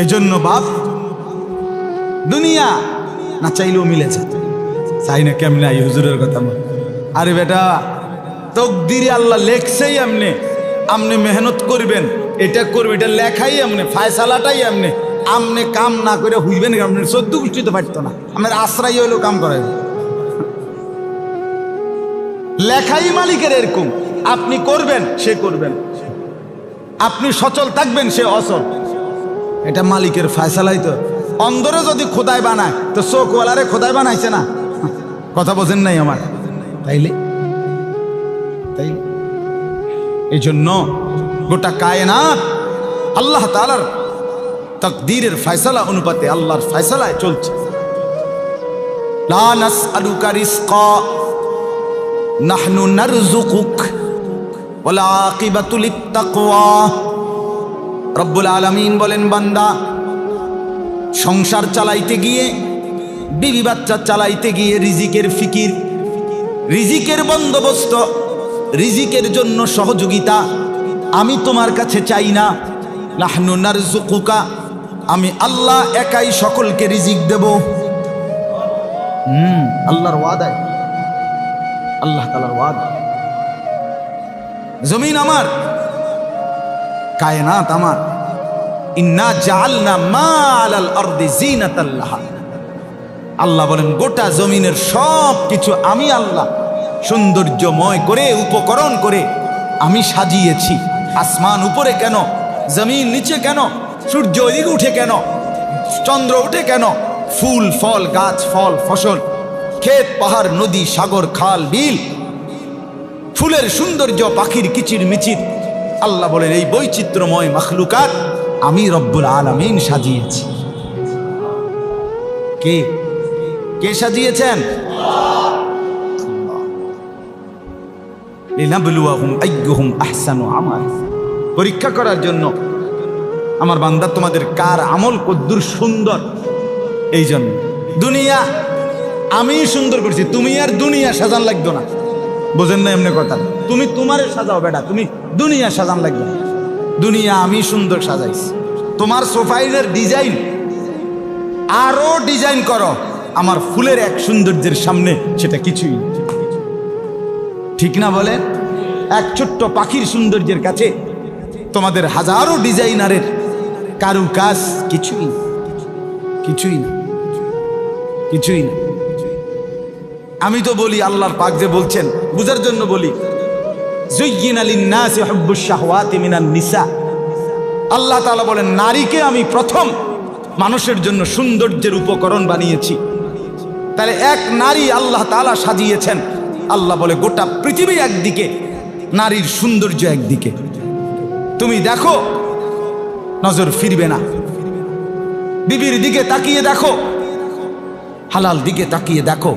এজন্য বাপ দুনিয়া না চাইলেও মিলেছে, চাই না কেমনে এই হুজুরের কথা বল। আরে বেটা, তকদিরে আল্লাহ লেখছেই এমনি, আপনি মেহনত করবেন, এটা করবে, এটা লেখাই এমনি, ফায়সালাটাই এমনি। আপনি কাম না করে হইবেন, আপনি 14 গোষ্ঠী তো পারতো না, আপনার আশ্রয় হইলেও কাম করাবে। লেখাই মালিকের এরকম, আপনি করবেন সে করবেন, আপনি সচল থাকবেন সে অচল, এটা মালিকের ফায়সালাই। তো অন্ধরে যদি খোদাই বানায় তো চোখওয়ালারে খোদাই বানাইছে না? কথা বোঝেন নাই আমার? তাইলে এই জন্য গোটা কায়নাত আল্লাহ তাআলার তাকদীরের ফায়সালা অনুপাতে আল্লাহর ফায়সালায় চলছে। লা নাসআলুকা রিজকা নাহনু নারযুকুক ওয়াল আকিবাতু লিত্তাকওয়া। রব্বুল আলামিন বলেন, বান্দা সংসার চালাইতে গিয়ে, বিবি বাচ্চা চালাইতে গিয়ে রিজিকের ফিকির, রিজিকের বন্দোবস্ত, রিজিকের জন্য সহযোগিতা আমি তোমার কাছে চাই না। নাহনু নারযুকুকা, আমি আল্লাহ একাই সকলকে রিজিক দেব। আল্লাহর ওয়াদা, আল্লাহ তাআলার ওয়াদা। জমিন আমার, কায়নাত আমার। ইন্না জাআলনা মা আলাল আরদি জিনাতাল লাহা। আল্লাহ বলেন, গোটা জমিনের সব কিছু আমি আল্লাহ সৌন্দর্যময় করে, উপকরণ করে আমি সাজিয়েছি। আসমান উপরে কেন, জমিন নিচে কেন, সূর্য ওইদিকে উঠে কেন, চন্দ্র উঠে কেন, ফুল ফল, গাছ ফল ফসল, ক্ষেত পাহাড়, নদী সাগর খাল বিল, ফুলের সৌন্দর্য, পাখির কিচির মিচির, আল্লাহ বলেন এই বৈচিত্র্যময় মাখলুকাত আমি রব্বুল আলামিন সাজিয়েছি। কে কে সাজিয়েছেন? লিনাবলুয়াহুম আইয়ুহুম আহসানু আমাল। পরীক্ষা করার জন্য আমার বান্দা তোমাদের কার আমল কদ্দুর সুন্দর। এই জন্য দুনিয়া আমি সুন্দর করছি, তুমি আর দুনিয়া সাজান লাগতো না। বোঝেন না এমনি কথা? তুমি তোমারে সাজাও বেটা, তুমি দুনিয়া সাজান লাগবে না। দুনিয়া আমি সুন্দর সাজাইছি। তোমার সোফাইলের ডিজাইন আরো ডিজাইন করো, আমার ফুলের এক সৌন্দর্যের সামনে সেটা কিছুই না। ঠিক না বলে? এক ছোট্ট পাখির সৌন্দর্যের কাছে তোমাদের হাজারো ডিজাইনারের কারু কাজ কিছুই না, কিছুই না, কিছুই না। আমি তো বলি, আল্লাহর পাক যে বলছেন বুঝার জন্য বলি, যুয়্যিনা লিন-নাসি হুব্বুশ শাহওয়াতি মিনান নিসা। আল্লাহ তাআলা বলেন, নারীকে আমি প্রথম মানুষের জন্য সৌন্দর্যের উপকরণ বানিয়েছি। তাহলে এক নারী আল্লাহ তাআলা সাজিয়েছেন। আল্লাহ বলে গোটা পৃথিবী একদিকে, নারীর সৌন্দর্য একদিকে। তুমি দেখো, নজর ফিরবে না। বিবির দিকে তাকিয়ে দেখো, হালাল দিকে তাকিয়ে দেখো।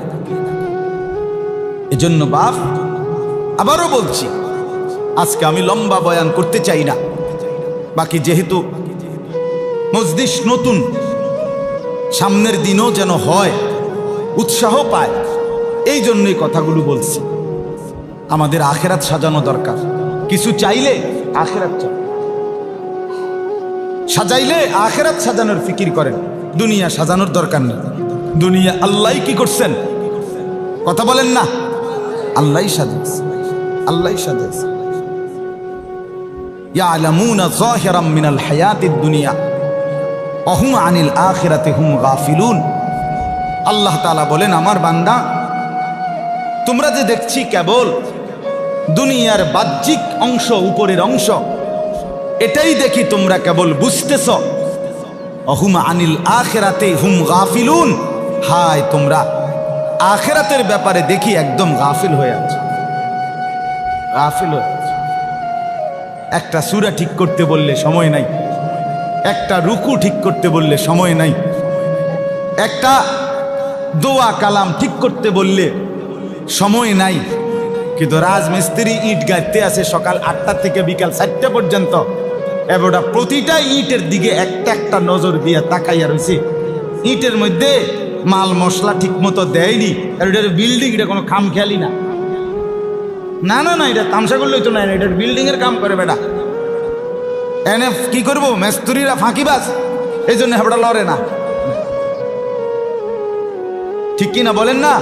এজন্য বাপ, আবারও বলছি, আজকে আমি লম্বা বয়ান করতে চাই না। বাকি যেহেতু মজলিস নতুন, সামনের দিনও যেন হয়, উৎসাহ পায়, এই জন্যই কথাগুলো বলছি। আমাদের আখেরাত সাজানো দরকার। কিছু চাইলে আখেরাত সাজাইলে আখেরাত সাজানোর ফিকির করেন, দুনিয়া সাজানোর দরকার নেই। দুনিয়া আল্লাহ কি করছেন? কথা বলেন না? আল্লাহ সাজাইছে, আল্লাহ সাজাইছে। ইয়ালামুনা যাহিরাম মিনাল হায়াতিদ দুনিয়া ওয়া হুম আনিল আখিরাতি হুম গাফিলুন। আল্লাহ তাআলা বলেন, আমার বান্দা, তোমরা যে দেখছি কেবল দুনিয়ার বাহ্যিক অংশ, উপরের অংশ, এটাই দেখি তোমরা কেবল বুঝতেছ। ওয়া হুম আনিল আখিরাতি হুম গাফিলুন। হায়, তোমরা আখিরাতের ব্যাপারে দেখি একদম গাফিল হয়ে আছো, গাফিল হয়ে আছো। একটা সূরা ঠিক করতে বললে সময় নাই, একটা রুকু ঠিক করতে বললে সময় নাই, একটা দোয়া কালাম ঠিক করতে বললে সময় নাই। কিন্তু রাজমিস্ত্রি ইট গাঁথতে আছে সকাল 8টা থেকে বিকাল 4টা পর্যন্ত। এবার প্রতিটা ইটের দিকে একটা একটা নজর দিয়ে তাকাইয়া রয়েছে। ইটের মধ্যে মাল মশলা ঠিক মতো দেয়নি। আর এটার বিল্ডিং, এটা কোনো খাম খেয়ালি না। না না না, এটা তামসা করলেই তো না, এটার বিল্ডিং এর কাম করে বেটা। এনে কি করবো? মেস্তুরিরা ফাঁকিবাজ, এই জন্য হেবড়া লড়ে না। ঠিক কি না বলেন না?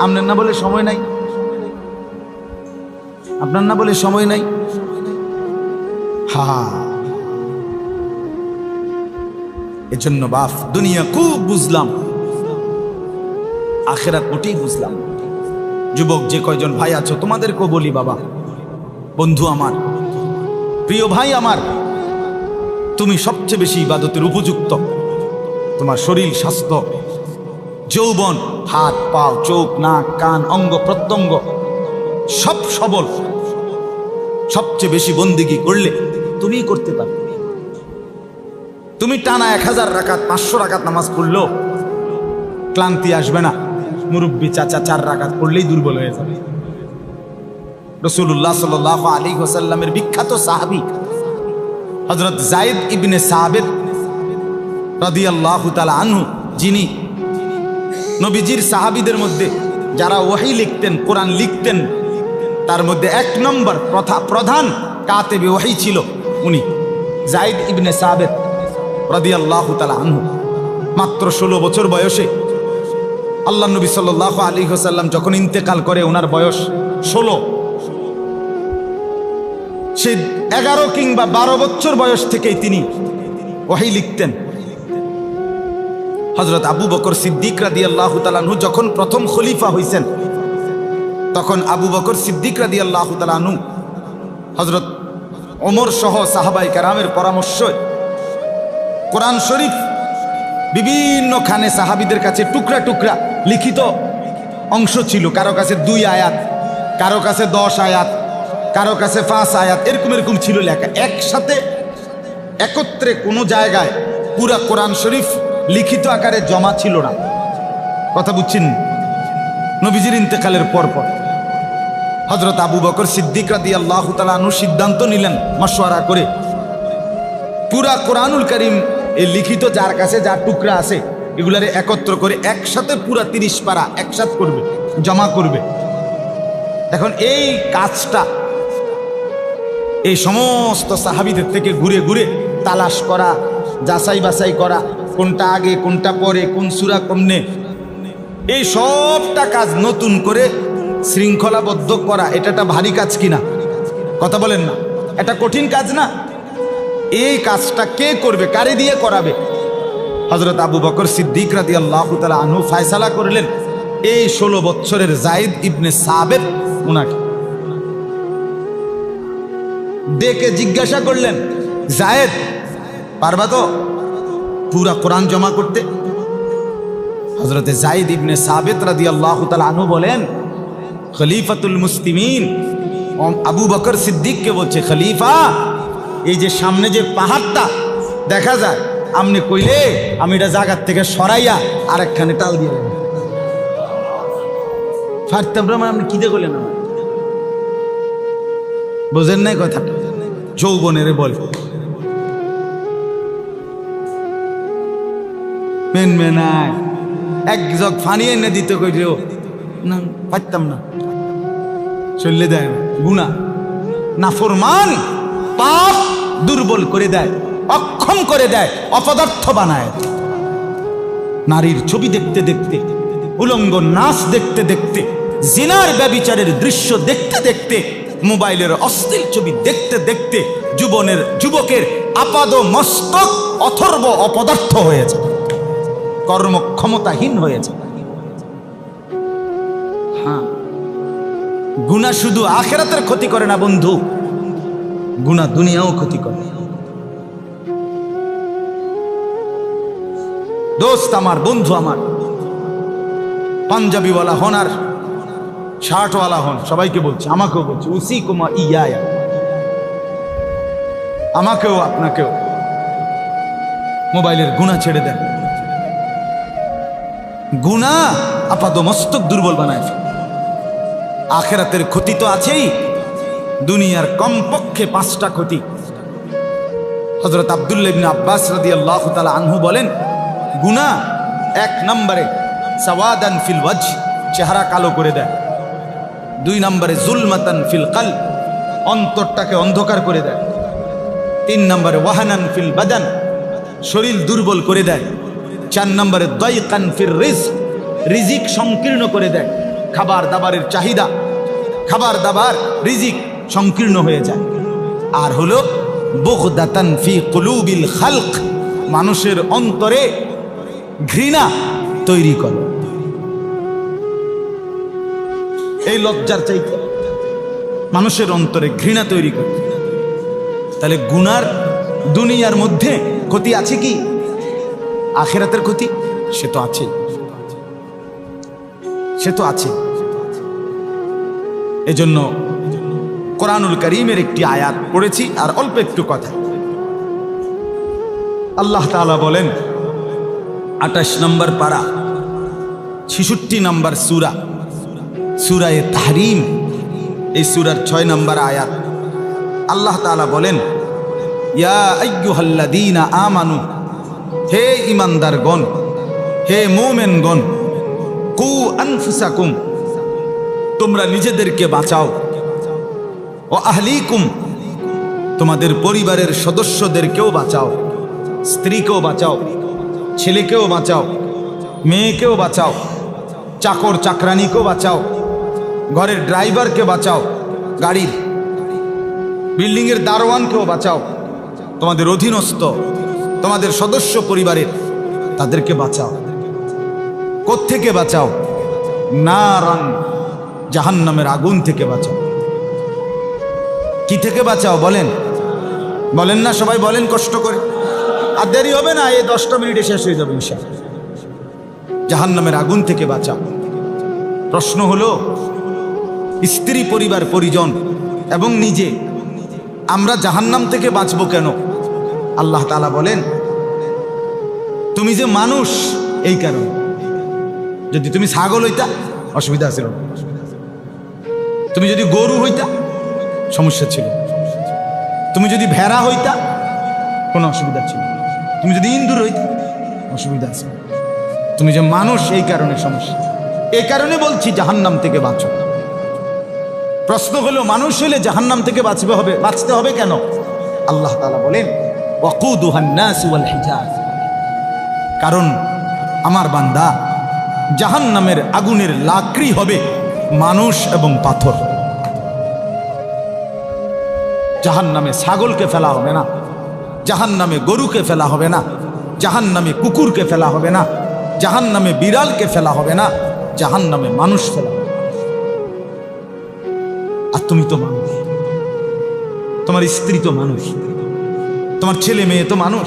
আপনার না বলে সময় নাই, আপনার না বলে সময় নাই। হা, এজন্য বাপ দুনিয়া খুব বুঝলাম, আখেরাত মোটেই বুঝলাম। যুবক যে কয়জন ভাই আছো তোমাদেরকেও বলি, বাবা, বন্ধু আমার, প্রিয় ভাই আমার, তুমি সবচেয়ে বেশি ইবাদতের উপযুক্ত। তোমার শরীর, স্বাস্থ্য, যৌবন, হাত পাও, চোখ, নাক, কান, অঙ্গ প্রত্যঙ্গ সব সবল। সবচেয়ে বেশি বন্দেগী করলে তুমিই করতে পারো। তুমি টানা 1000 রাকাত 500 রাকাত নামাজ পড়লেও ক্লান্তি আসবে না। মুরব্বী চাচা 4 রাকাত পড়লেই দুর্বল হয়ে যাবে। রাসূলুল্লাহ সাল্লাল্লাহু আলাইহি ওয়াসাল্লামের বিখ্যাত সাহাবী হযরত যায়েদ ইবনে সাবিত রাদিয়াল্লাহু তাআলা আনহু, যিনি নবীজির সাহাবীদের মধ্যে যারা ওহী লিখতেন, কোরআন লিখতেন, তার মধ্যে 1 নম্বর প্রধান কাতেবে ওহী ছিল উনি, যায়েদ ইবনে সাবিত রাদিয়াল্লাহু তাআলা আনহু। মাত্র 16 বছর বয়সে আল্লাহ নবী সাল্লাল্লাহু আলাইহি ওয়াসাল্লাম যখন ইন্তেকাল করে, ওনার বয়স 16। সে 11 কিংবা 12 বছর বয়স থেকেই তিনি ওহী লিখতেন। হযরত আবু বকর সিদ্দিক রাদিয়াল্লাহু তাআলা আনহু যখন প্রথম খলিফা হইছেন, তখন আবু বকর সিদ্দিক রাদিয়াল্লাহু তাআলা আনহু হযরত ওমর সহ সাহাবায়ে কেরামের পরামর্শে কোরআন শরীফ বিভিন্ন খানে সাহাবীদের কাছে টুকরা টুকরা লিখিত অংশ ছিল। কারো কাছে 2 আয়াত, কারো কাছে 10 আয়াত, কারো কাছে 5 আয়াত, এরকম এরকম ছিল লেখা। একসাথে একত্রে কোনো জায়গায় পুরা কোরআন শরীফ লিখিত আকারে জমা ছিল না। কথা বুঝছেন? নবীজির ইন্তেকালের পরপর হযরত আবু বকর সিদ্দিক রাদিয়াল্লাহু তাআলা আনহু সিদ্ধান্ত নিলেন মাশওয়ারা করে, পুরা কোরআনুল কারীম এই লিখিত যার কাছে যা টুকরা আছে এগুলারে একত্র করে একসাথে পুরা 30 পারা একসাথে করবে, জমা করবে। এখন এই কাজটা এই সমস্ত সাহাবীদের থেকে ঘুরে ঘুরে তালাশ করা, যাচাই বাছাই করা, কোনটা আগে কোনটা পরে, কোন সূরা কমনে, এই সবটা কাজ নতুন করে শৃঙ্খলাবদ্ধ করা, এটা একটা ভারী কাজ কিনা? কথা বলেন না? এটা কঠিন কাজ না? এই কাজটা কে করবে, কারে দিয়ে করাবে? হযরত আবু বকর সিদ্দিক রাদিয়াল্লাহু তাআলা আনহু ফয়সালা করলেন এই 16 বছরের যায়েদ ইবনে সাবিত উনাকে ডেকে জিজ্ঞাসা করলেন, যায়েদ, পারবা তো পুরা কোরআন জমা করতে? হযরতে যায়েদ ইবনে সাবিত রাদিয়াল্লাহু তাআলা আনহু বলেন, খলিফাতুল মুসলিমিন আবু বকর সিদ্দিককে বলছে, খলিফা, এই যে সামনে যে পাহাড়টা দেখা যায়, আপনি কইলে আমি এটা জায়গার থেকে সরাইয়া আরেকখানে টাল দিয়ে দেব। ফারতাম রহমান, আপনি কি দিয়ে করলেন? বোঝেন নাই কথাটা? যৌবনের বল মেন মেনায় এক জগ ফানি এনে দিতে কইলেও না, পারতাম না। চললে দেয় গুনাহ, নাফরমান, পাপ দুর্বল করে দেয়, অক্ষম করে দেয়, অপদার্থ বানায়। নারীর ছবি দেখতে দেখতে, উলঙ্গ নাচ দেখতে দেখতে, জিনার ব্যভিচারের দৃশ্য দেখতে দেখতে, মোবাইলের অশ্লীল ছবি দেখতে দেখতে যুবকের আপাদ মস্তক অথর্ব অপদার্থ হয়েছে, কর্মক্ষমতাহীন হয়েছে। হ্যাঁ, গুনাহ শুধু আখিরাতের ক্ষতি করে না বন্ধু, গুনাহ দুনিয়াও ক্ষতি করে। দোস্ত আমার, বন্ধু আমার, পাঞ্জাবিওয়ালা হন আর শার্টওয়ালা হন, সবাইকে বলছি, আমাকেও বলছি, উসি কুমা ইয়া, আমাকেও আপনাকেও মোবাইলের গুনাহ ছেড়ে দেন। গুনাহ আপাদ মস্তক দুর্বল বানায়। আখিরাতের ক্ষতি তো আছেই, দুনিয়ার কমপক্ষে 5টা ক্ষতি। হযরত আব্দুল্লাহ ইবনে আব্বাস রাদিয়াল্লাহু তাআলা আনহু বলেন, গুনাহ 1 নম্বরে সাওয়াদান ফিল ওয়াজহ, চেহারা কালো করে দেয়। 2 নম্বরে জুলমাতান ফিল কলব, অন্তরটাকে অন্ধকার করে দেয়। 3 নম্বরে ওয়াহানান ফিল বাদান, শরীর দুর্বল করে দেয়। 4 নম্বরে দাইকান ফির রিজক, রিজিক সংকীর্ণ করে দেয়। খাবার দাবারের চাহিদা, খাবার দাবার, রিজিক সংকীর্ণ হয়ে যায়। আর হলো বুগদাতান ফি কুলুবিল খালক, মানুষের অন্তরে ঘৃণা তৈরি করে। এই লজ্জার চাইতে মানুষের অন্তরে ঘৃণা তৈরি করে। তাহলে গুনার দুনিয়ার মধ্যে ক্ষতি আছে কি? আখিরাতের ক্ষতি সে তো আছে, সে তো আছে। এজন্য কোরআনুল কারীমের একটি আয়াত পড়েছি, আর অল্প একটু কথা। আল্লাহ তাআলা বলেন 28 নম্বর পারা 66 নম্বর সূরা, সূরায়ে তাহরীম, এই সূরার 6 নম্বর আয়াত। আল্লাহ তাআলা বলেন, ইয়া আইয়ুহাল্লাযীনা আমানু, হে ঈমানদারগণ, হে মুমিনগণ, কু আনফুসাকুম, তোমরা নিজেদেরকে বাঁচাও, ও আহলিকুম, তোমাদের পরিবারের সদস্যদেরকেও বাঁচাও, স্ত্রীকেও বাঁচাও, ছেলেকেও বাঁচাও, মেয়েকেও বাঁচাও, চাকর চাকরানিকেও বাঁচাও, ঘরের ড্রাইভারকে বাঁচাও, গাড়ির বিল্ডিংয়ের দারোয়ানকেও বাঁচাও, তোমাদের অধীনস্থ, তোমাদের সদস্য পরিবারের, তাদেরকে বাঁচাও। কোত্থেকে বাঁচাও? নারান, জাহান্নামের আগুন থেকে বাঁচাও। কি থেকে বাঁচাও বলেন? বলেন না সবাই, বলেন কষ্ট করে। আর দেরি হবে না, এই 10টা মিনিটে শেষ হয়ে যাবে ইনশাআল্লাহ। জাহান্নামের আগুন থেকে বাঁচাও। প্রশ্ন হলো, স্ত্রী, পরিবার, পরিজন এবং নিজে, আমরা জাহান্নাম থেকে বাঁচবো কেন? আল্লাহ তাআলা বলেন, তুমি যে মানুষ এই কারণে। যদি তুমি ছাগল হইতা অসুবিধা ছিল না, তুমি যদি গরু হইতা সমস্যা ছিল, তুমি যদি ভেড়া হইতা কোনো অসুবিধা ছিল, তুমি যদি ইন্দুর হইতা অসুবিধা আছে। তুমি যে মানুষ এই কারণে সমস্যা। এই কারণে বলছি জাহান্নাম থেকে বাঁচো। প্রশ্ন হলো, মানুষ হলে জাহান্নাম থেকে বাঁচতে হবে কেন? আল্লাহ তাআলা বলেন, ওয়াকুদুহান নাস ওয়াল হিজাজ, কারণ আমার বান্দা, জাহান্নামের আগুনের লাকড়ি হবে মানুষ এবং পাথর। জাহান্নামে ছাগলকে ফেলা হবে না, জাহান্নামে গরুকে ফেলা হবে না, জাহান্নামে কুকুরকে ফেলা হবে না, জাহান্নামে বিড়ালকে ফেলা হবে না, জাহান্নামে মানুষ ফেলা হবে। আর তুমি তো মানুষ, তোমার স্ত্রী তো মানুষ, তোমার ছেলে মেয়ে তো মানুষ,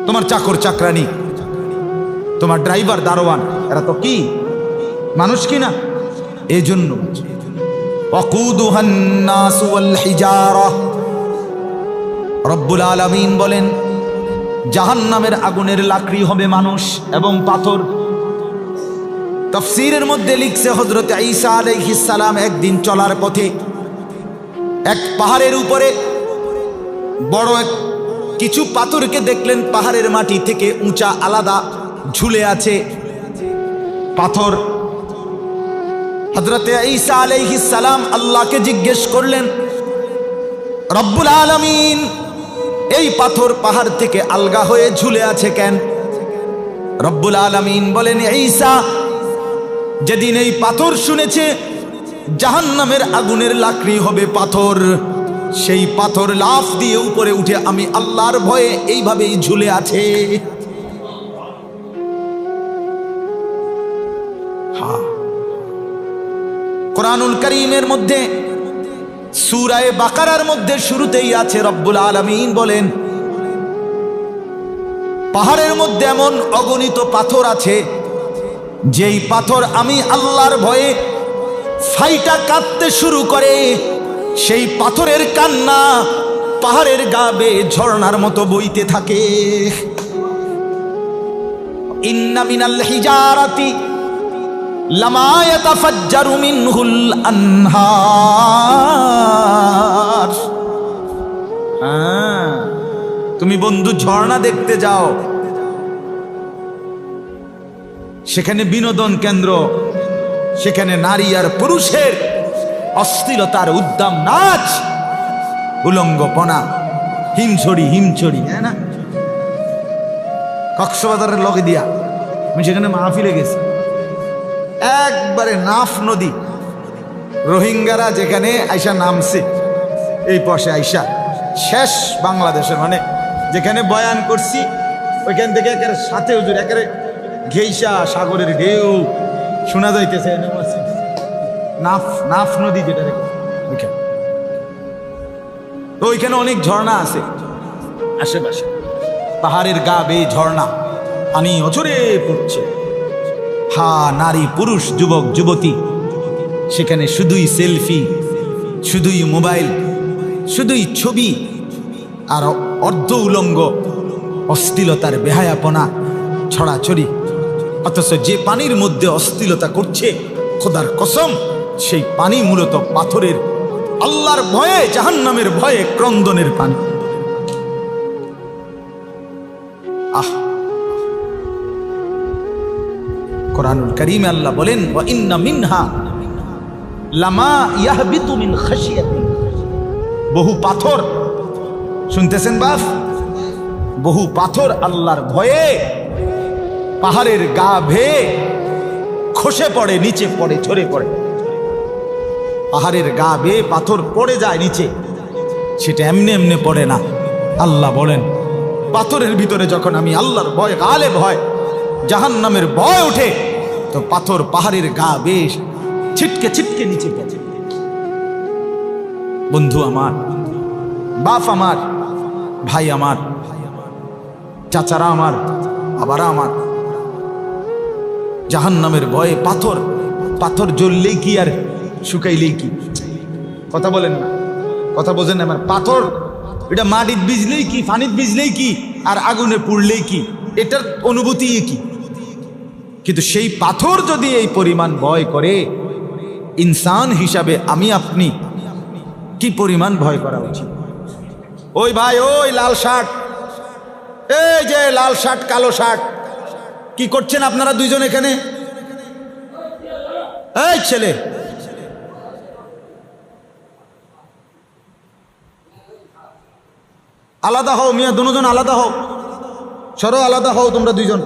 তোমার চাকর চাকরানি, তোমার ড্রাইভার দারোয়ান, এরা তো কি মানুষ কিনা? এই জন্য ওয়াকুদুহান নাস ওয়াল হিজারা, রব্বুল আলামিন বলেন, জাহান্নামের আগুনের লাকড়ি হবে মানুষ এবং পাথর। তাফসীরের মধ্যে লিখছে, হযরত ঈসা আলাইহিস সালাম একদিন চলার পথে এক পাহাড়ের উপরে বড় কিছু পাথরকে দেখলেন, পাহাড়ের মাটি থেকে উঁচা আলাদা ঝুলে আছে পাথর। হযরত ঈসা আলাইহিস সালাম আল্লাহকে জিজ্ঞেস করলেন, রব্বুল আলামিন, এই পাথর পাহাড় থেকে আলগা হয়ে ঝুলে আছে কেন? রব্বুল আলামিন বলেন, ঈসা যেদিন এই পাথর শুনেছে জাহান্নামের আগুনের লাকড়ি হবে পাথর, সেই পাথর লাফ দিয়ে উপরে উঠে আমি আল্লাহর ভয়ে এইভাবেই ঝুলে আছে। কোরআনুল কারীমের মধ্যে সূরা বাকারার মধ্যে শুরুতেই আছে, রব্বুল আলামিন বলেন, পাহাড়ের মধ্যে এমন অগণিত পাথর আছে, যেই পাথর আমি আল্লাহর ভয়ে ফাইটা কাঁদতে শুরু করে, সেই পাথরের কান্না পাহাড়ের গা বেয়ে ঝর্ণার মতো বইতে থাকে। ইন্না মিনাল হিজারাতি লামা ইয়াতাফাজ্জারু মিনহুল আনহার। তুমি বন্ধু ঝর্ণা দেখতে যাও, সেখানে বিনোদন কেন্দ্র, সেখানে নারী আর পুরুষের অশ্লীলতার উদ্দাম নাচ, উলঙ্গপনা, হিমছড়ি, হ্যাঁ না, কক্সবাজারের লগে দিয়া আমি সেখানে মাহফিলে গেছি। একবারে নাফ নদী, রোহিঙ্গারা যেখানে আইসা নামছে, এই পাশে আইসা শেষ বাংলাদেশের, মানে যেখানে বয়ান করছি ওইখান থেকে একেবারে সাথে হুজুর একেবারে ঘেইসা সাগরের ঢেউ শোনা যাইতেছে। নাফ নাফ নদী যেটা ওইখানে, তো ওইখানে অনেক ঝর্ণা আছে আশেপাশে, পাহাড়ের গা বেয়ে ঝর্ণা, পানি অঝরে পড়ছে। হা, নারী পুরুষ যুবক যুবতী, সেখানে শুধুই সেলফি, শুধুই মোবাইল, শুধুই ছবি আর অর্ধ উলঙ্গ অশ্লীলতার বেহায়াপনা ছড়াছড়ি। অথচ যে পানির মধ্যে অশ্লীলতা করছে, খোদার কসম সেই পানি মূলত পাথরের, আল্লাহর ভয়ে, জাহান্নামের ভয়ে ক্রন্দনের পানি। আহ, কোরআনুল কারীমে আল্লাহ বলেন, ওয়া ইন্না মিনহা লামা ইয়াহবিতু মিন খাশিয়াতি। বহু পাথর, শুনতেছেন বাপ, বহু পাথর আল্লাহর ভয়ে পাহাড়ের গা ভেয়ে খসে পড়ে, নিচে পড়ে, ঝরে পড়ে। পাহাড়ের গা বেয়ে পাথর পড়ে যায় নিচে, সেটা এমনি এমনি পড়ে না। আল্লাহ বলেন, পাথরের ভিতরে যখন আমি আল্লাহর ভয়, গালেব হয়, জাহান্নামের ভয় ওঠে, তো পাথর পাহাড়ের গা বেয়ে ছিটকে ছিটকে নিচে পড়ে। বন্ধু আমার, বাপ আমার, ভাই আমার, চাচারা আমার, বাবারা আমার, জাহান্নামের ভয়ে পাথর, পাথর জ্বললেই কি আর শুকাইলেই কি? কথা বলেন না, কথা বোঝেন না। পাথর এটা মাটির ভিজলেই কি, পানির ভিজলেই কি, আর আগুনে পুড়লেই কি, এটার অনুভূতি কি? কিন্তু সেই পাথর যদি এই পরিমাণ ভয় করে, ইনসান হিসাবে আমি আপনি কি পরিমাণ ভয় করা উচিত? ওই ভাই, ওই লাল শার্ট, এই যে লাল শার্ট কালো শার্ট, কি করছেন আপনারা দুইজন এখানে? এই ছেলে, আলাদা হও মিয়া, দুজন আলাদা হও, সরো, আলাদা হও তোমরা দুইজন।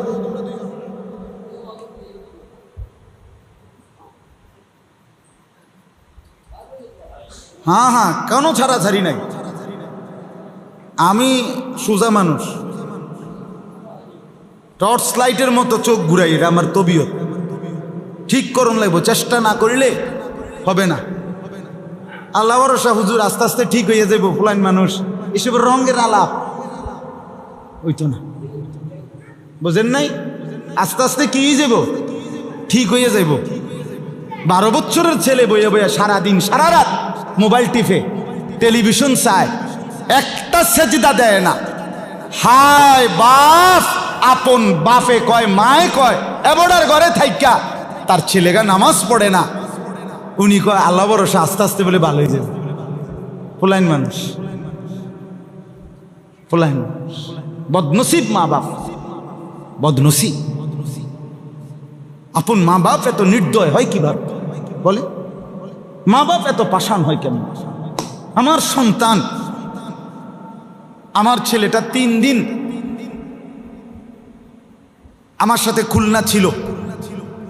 হ্যাঁ হ্যাঁ, কোনো ছাড়াছাড়ি নাই। আমি সোজা মানুষ, টর্চ লাইটের মতো চোখ ঘুরাই, এটা আমার তবিয়ত। ঠিক করুন লাগবো, চেষ্টা না করিলে হবে না। আল্লাহ ভরসা হুজুর, আস্তে আস্তে ঠিক হয়ে যাবো। ফুলাইন মানুষ, এসবের রঙের আলাপ ওইতো না, বুঝেন নাই? আস্তে আস্তে কি যাব, ঠিক হয়ে যাইব। 12 বছরের ছেলে বইয়া বইয়া সারাদিন সারা রাত মোবাইল টিপে, টেলিভিশন চায়, একটা সেজদা দেয় না। হায় বাপ, আপন বাপে কয়, মায়ে কয়, এবড়ার ঘরে থাইকা তার ছেলেগা নামাজ পড়ে না, উনি কয় আল্লাহ ভরসা আস্তে আস্তে বলে ভালো হয়ে যাবে। ফুলাইন মানুষ, ফুলাইন মানুষ, বদনসিব মা বাপ, বদনসিব। আপন মা বাপ এত নির্দয় হয় কিভাবে বলে? মা বাপ এত পাষাণ হয় কেমন? আমার সন্তান, আমার ছেলেটা 3 দিন আমার সাথে খুলনা ছিল,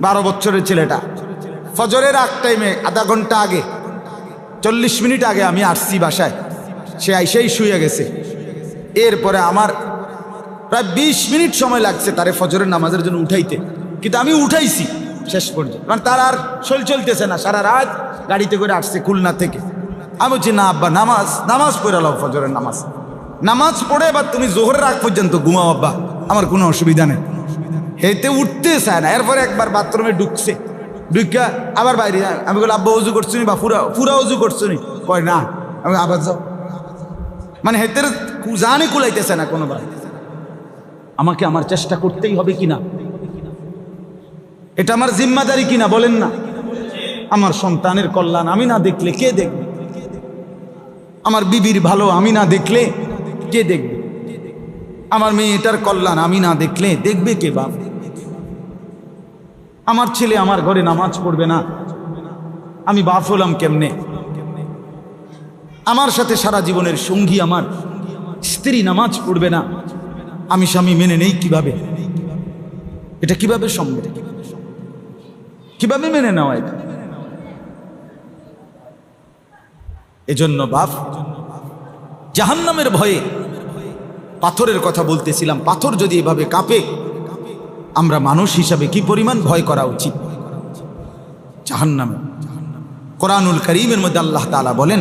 12 বছরের ছেলেটা। ফজরের আগ টাইমে আধা ঘন্টা আগে, 40 মিনিট আগে আমি আসছি বাসায়, সে আইসেই শুয়ে গেছে। এরপরে আমার প্রায় 20 মিনিট সময় লাগছে তারে ফজরের নামাজের জন্য উঠাইতে, কিন্তু আমি উঠাইছি শেষ পর্যন্ত, কারণ তার আর শরীর চলতেছে না। সারা রাত গাড়িতে করে আসছে খুলনা থেকে। আমি বলছি না আব্বা, নামাজ পড়ে লাও, ফজরের নামাজ পড়ে এবার তুমি জোহরের আগ পর্যন্ত ঘুমাও আব্বা, আমার কোনো অসুবিধা নেই। হেতে উঠতে চায় না। এরপরে একবার বাথরুমে ঢুকছে, ঢুকা আবার বাইরে। আমি বলি আব্বা অজু করছো নি বা পুরা অজু করছো নি? কয় না। আমি আবার যাও, মানে হেতের জানে কুলাইতেছে না কোনোবার। আমাকে আমার চেষ্টা করতেই হবে কিনা, এটা আমার জিম্মাদারি কিনা বলেন না? আমার সন্তানের কল্যাণ আমি না দেখলে কে দেখবে? আমার বিবির ভালো আমি না দেখলে কে দেখবে? আমার মেয়েটার কল্যাণ আমি না দেখলে দেখবে কে বাপ? আমার ছেলে আমার ঘরে নামাজ পড়বে না, আমি বাপ হলাম কেমনে? আমার সাথে সারা জীবনের সঙ্গী আমার স্ত্রী নামাজ পড়বে না, আমি স্বামী মেনে নেই কিভাবে? এটা কিভাবে সম্ভব? কিভাবে মেনে নেওয়া এটা? এজন্য বাপ, জাহান্নামের ভয়ে পাথরের কথা বলতেছিলাম, পাথর যদি এভাবে কাঁপে, আমরা মানুষ হিসাবে কি পরিমাণ ভয় করা উচিত জাহান্নামে। কোরআনুল কারীমের মধ্যে আল্লাহ তাআলা বলেন,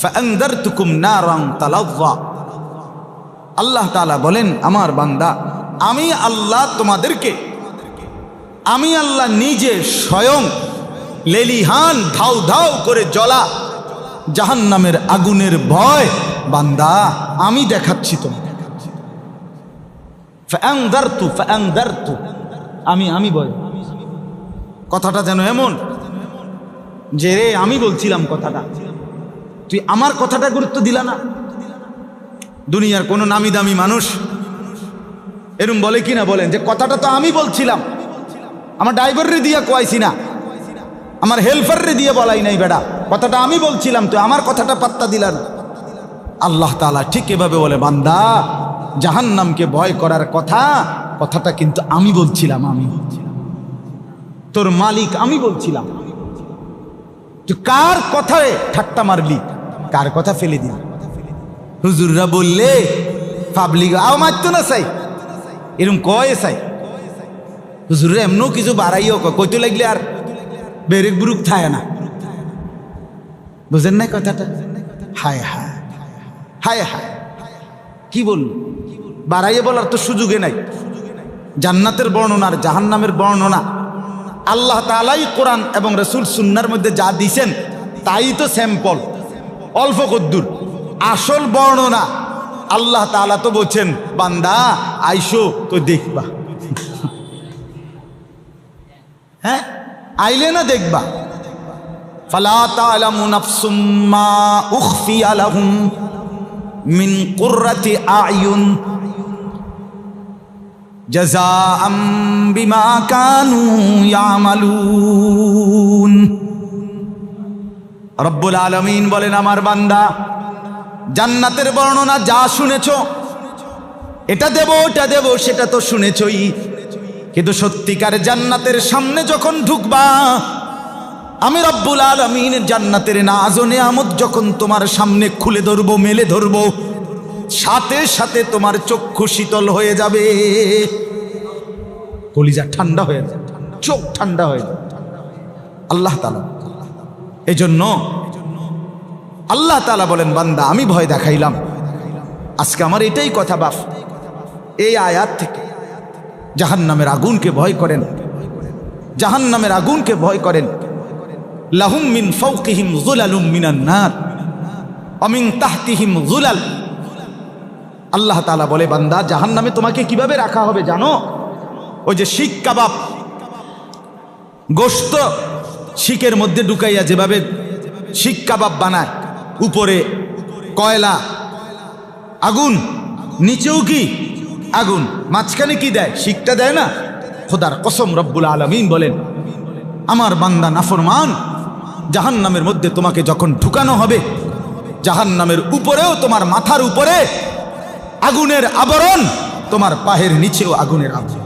ফাআনযারতুকুম নারান তালাযযা। আল্লাহ তাআলা বলেন, আমার বান্দা আমি আল্লাহ তোমাদেরকে, আমি আল্লাহ নিজে স্বয়ং লেলিহান ধাউ ধাউ করে জ্বলা জাহান্নামের আগুনের ভয় বান্দা আমি দেখাচ্ছি তোমাকে। ফাআনযারতু, আমি ভয়। কথাটা যেন এমন যে রে আমি বলছিলাম কথাটা, তুই আমার কথাটা গুরুত্ব দিলা না। দুনিয়ার কোন নামি দামি মানুষ এরম বলে কিনা বলেন যে কথাটা তো আমি বলছিলাম, আমার ড্রাইভাররে দিয়ে কয়াইছি না, আমার হেল্পাররে দিয়ে বলাই নাই, বেটা কথাটা আমি বলছিলাম, তুই আমার কথাটা পাত্তা দিলা না। আল্লাহ তাআলা ঠিক এভাবে বলে, বান্দা জাহান্নামকে ভয় করার কথাটা কিন্তু আমি বলছিলাম, তোর মালিক আমি বলছিলাম। তুই কার কথায় ঠাট্টা মারলি, কার কথা ফেলে দিলি? হুজুররা বললে পাবলিক আও মারতো না চাই, এরকম কয়ে চাই। হুজুররা এমনও কিছু বাড়াইও কইতে লাগলে আর বেরেক বুরুক থায় না, বুঝেন না কথাটা? হায় হায় হায় হায়, কি বলল? বাড়াইয়ে বলার তো সুযোগে নাই। জান্নাতের বর্ণনা আর জাহান্নামের বর্ণনা আল্লাহ তাআলাই কোরআন এবং রাসূল সুন্নাহর মধ্যে যা দিয়েছেন তাই তো স্যাম্পল, অল্প কদ্দুর। আসল বর্ণনা আল্লাহ তাআলা তো বলছেন, বান্দা আইসো তো দেখবা। হ্যাঁ, আইলে না দেখবা। ফালা তা'লামু নাফসুম মা উখফিয়া লাহুম মিন কুররাতি আ'য়ুন জাযাআম বিমা কানু ইয়ামালুন। রব্বুল আলামিন বলেন, আমার বান্দা জান্নাতের বর্ণনা যা শুনেছো, এটা দেব ওটা দেব সেটা তো শুনেছই, কিন্তু সত্যিকার জান্নাতের সামনে যখন ঢুকবা, আমি রব্বুল আলামিন জান্নাতের নাজ ও নেয়ামত যখন তোমার সামনে খুলে ধরবো, মেলে ধরবো, সাথে সাথে তোমার চক্ষু শীতল হয়ে যাবে, কলিজা ঠান্ডা হয়ে যাবে, চোখ ঠান্ডা হয়ে যাবে। আল্লাহ তাআলা এজন্য আল্লাহ তাআলা বলেন, বান্দা আমি ভয় দেখাইলাম। আজকে আমার এটাই কথা বাপ, এই আয়াত থেকে জাহান্নামের আগুনকে ভয় করেন, জাহান্নামের আগুনকে ভয় করেন। লাহুম মিন ফাওকিহিম যুলালুম মিনান নার ওয়া মিন তাহতিহিম যুলাল। আল্লাহ তাআলা বলে, বান্দা জাহান্নামে তোমাকে কিভাবে রাখা হবে জানো? ওই যে শিক কাবাব, গোশত শিকের মধ্যে ঢুকাইয়া যেভাবে শিক কাবাব বানায়, উপরে কয়লা আগুন, নিচেও কি আগুন, মাঝখানে কি দেয়? শিকটা দেয় না? খোদার কসম রব্বুল আলামিন বলেন, আমার বান্দা নাফরমান, জাহান্নামের মধ্যে তোমাকে যখন ঢুকানো হবে, জাহান্নামের উপরেও, তোমার মাথার উপরে আগুনের আবরণ, তোমার পায়ের নিচেও আগুনের আবরণ।